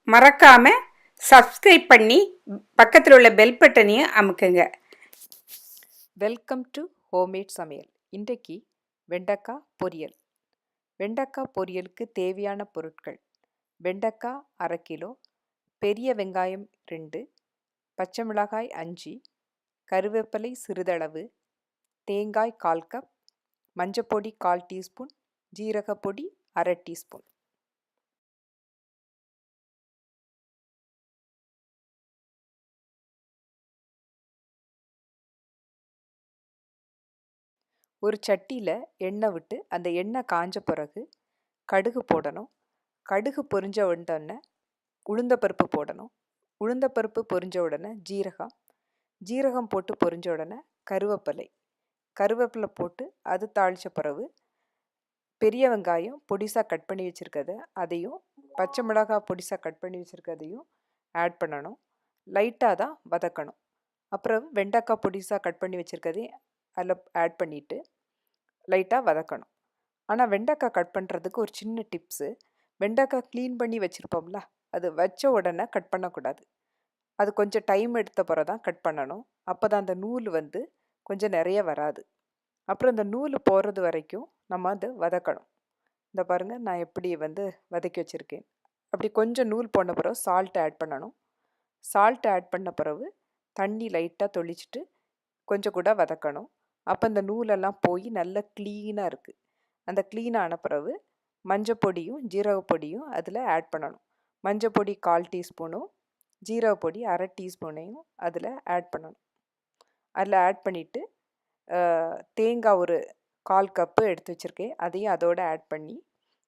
மறக்காம சப்ஸ்கிரைப் பண்ணி பக்கத்தில் உள்ள பெல் பட்டனையும் அமுக்குங்க. வெல்கம் டு ஹோம்மேட் சமையல். இன்றைக்கு வெண்டைக்காய் பொரியல். வெண்டைக்காய் பொரியலுக்கு தேவையான பொருட்கள்: வெண்டைக்காய் 1/2 கிலோ, பெரிய வெங்காயம் 2, பச்சை மிளகாய் 5, கருவேப்பிலை சிறிதளவு, தேங்காய் 1/4 கப், மஞ்சப்பொடி 1/4 டீஸ்பூன், ஜீரகப்பொடி 1/2 டீஸ்பூன். ஒரு சட்டியில் எண்ணெய் விட்டு அந்த எண்ணெய் காஞ்ச பிறகு கடுகு போடணும். கடுகு பொரிஞ்ச உடனே உளுந்தப்பருப்பு போடணும். உளுந்தப்பருப்பு பொரிஞ்ச உடனே ஜீரகம் போட்டு பொரிஞ்ச உடனே கருவேப்பிலை போட்டு அது தாளித்த பிறகு பெரிய வெங்காயம் பொடிசாக கட் பண்ணி வச்சுருக்கதை அதையும் பச்சை மிளகாய் பொடிசாக கட் பண்ணி வச்சுருக்கதையும் ஆட் பண்ணணும். லைட்டாக தான் வதக்கணும். அப்புறம் வெண்டைக்காய் பொடிசாக கட் பண்ணி வச்சுருக்கதையும் அதில் ஆட் பண்ணிவிட்டு லைட்டாக வதக்கணும். ஆனால் வெண்டைக்காய் கட் பண்ணுறதுக்கு ஒரு சின்ன டிப்ஸு: வெண்டைக்காய் க்ளீன் பண்ணி வச்சுருப்போம்ல, அது வச்ச உடனே கட் பண்ணக்கூடாது. அது கொஞ்சம் டைம் எடுத்த பிறகு தான் கட் பண்ணணும். அப்போ தான் அந்த நூல் கொஞ்சம் நிறைய வராது. அப்புறம் அந்த நூல் போகிறது வரைக்கும் நம்ம அதை வதக்கணும். இந்த பாருங்கள், நான் எப்படி வதக்கி வச்சுருக்கேன். அப்படி கொஞ்சம் நூல் போன பிறகு சால்ட் ஆட் பண்ணணும். சால்ட் ஆட் பண்ண பிறகு தண்ணி லைட்டாக தொளிச்சிட்டு கொஞ்சம் கூட வதக்கணும். அப்போ அந்த நூலெல்லாம் போய் நல்லா க்ளீனாக இருக்குது. அந்த க்ளீனான பிறகு மஞ்சப்பொடியும் ஜீரகப்பொடியும் அதில் ஆட் பண்ணணும். மஞ்சப்பொடி 1/4 டீஸ்பூனும் ஜீரகப்பொடி 1/2 டீஸ்பூனையும் அதில் ஆட் பண்ணணும். அதில் ஆட் பண்ணிவிட்டு தேங்காய் ஒரு 1/4 கப்பு எடுத்து வச்சுருக்கேன், அதையும் அதோடு ஆட் பண்ணி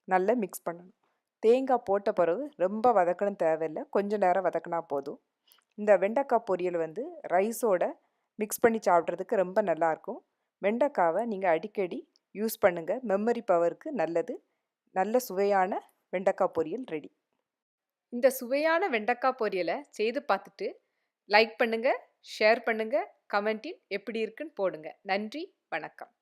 நல்லா மிக்ஸ் பண்ணணும். தேங்காய் போட்ட பிறகு ரொம்ப வதக்கணும் தேவையில்லை, கொஞ்சம் நேரம் வதக்கினா போதும். இந்த வெண்டைக்காய் பொரியல் ரைஸோட மிக்ஸ் பண்ணி சாப்பிட்றதுக்கு ரொம்ப நல்லாயிருக்கும். வெண்டைக்காவை நீங்கள் அடிக்கடி யூஸ் பண்ணுங்கள், மெமரி பவருக்கு நல்லது. நல்ல சுவையான வெண்டைக்காய் பொரியல் ரெடி. இந்த சுவையான வெண்டைக்காய் பொரியலை செய்து பார்த்துட்டு லைக் பண்ணுங்கள், ஷேர் பண்ணுங்கள், கமெண்டில் எப்படி இருக்குன்னு போடுங்க. நன்றி, வணக்கம்.